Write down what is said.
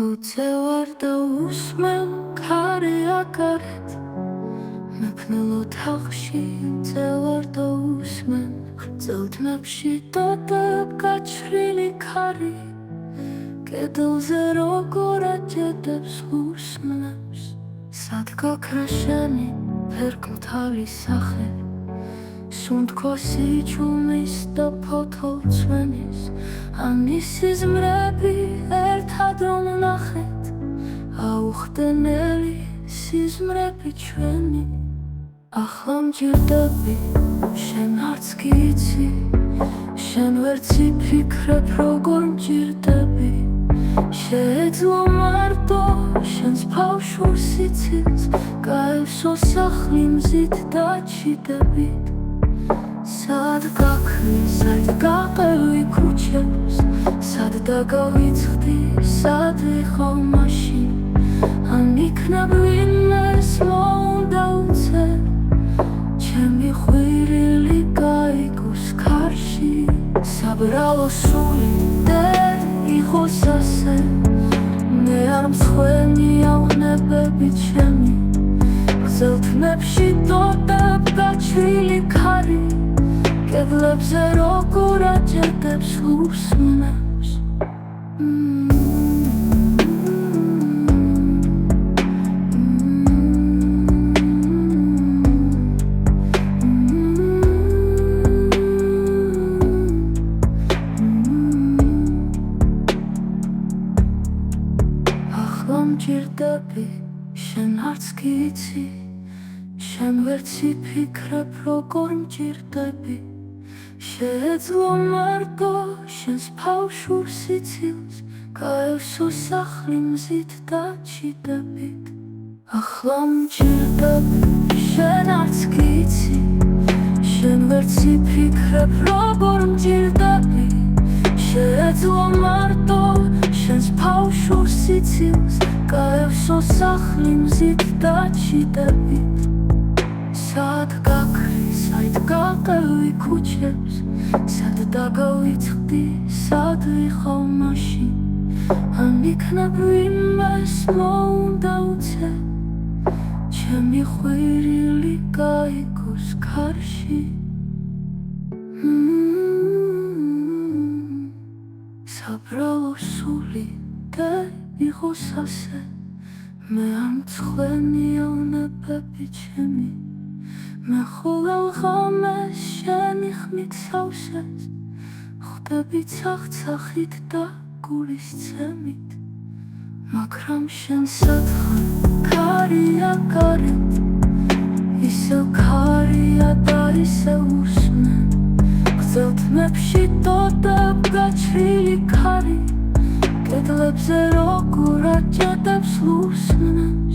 უძევარ და უსმენ ქარი აკარეთ მეფნელ ოთახში ძევარ და უსმენ წელთმებში დოდებ გაჩრილი ქარი კედელზე როგორ აჭედებს უსმნებს სად გაქრა შენი ფერკლთავის სახე სუნთქოსი ჩუმის და ფოთოლცვენის ამის სიზმრები ერთად რომ ვნახეთ აუხტენელი სიზმრები ჩვენი ახლა მჯერდები შენ არც კი იცი შენ ვერც იფიქრებ როგორ მჯერდები შეეძლო მარტო შენს ბავშვურ სიცილს გაევსო სახლი მზით დაჩიდებით სად გაქრი, სად გაყევი ქუჩებს სად დაგავიწყდი, სად ვიხავ მაშინ ან იქნებ ვინმეს მოუნდა უცე ჩემი ხვირილი გაიგოს ქარში საბრალო სული დედ იყოს ასე მე არ მსხვენი ავნებები ჩემი გრძელთმებში დოდებ გაჩრილი ქარი კედლებზე როგორ აჭედებს უსმნებს ახლა მჯერდები შენ არც კი იცი შენ ვერც იფიქრებ როგორ მჯერდები შეეძლო მარტო შენს ბავშვურ სიცილს გაევსო სახლი მზით დაჩიდებით ახლა მჯერდები შენ არც კი იცი შენ ვერც იფიქრებ როგორ მჯერდები შეეძლო მარტო შენს ბავშვურ სიცილს გაევსო სახლი მზით დაჩიდებით სად გაქრი, სად გაყევი ქუჩებს სად დაგავიწყდი, სად ვიხავ მაშინ ან იქნებ ვინმეს მოუნდა უცე ჩემი ხვირილი გაიგოს ქარში საბრალო სული და იყოს ასე მე არ მსხვენი ავნებები ჩემი მე ხოლმე ღამეს შენი ხმით სავსეს ხვდები ცახცახით და გულის ცემით მაგრამ შენ სათხარ ქარი აკარეთ ისევ ქარია და ისევ უსმენ გრძელთმებში დოდებ გაჩრილი ქარი კედლებზე როგორ აჭედებს უსმნებს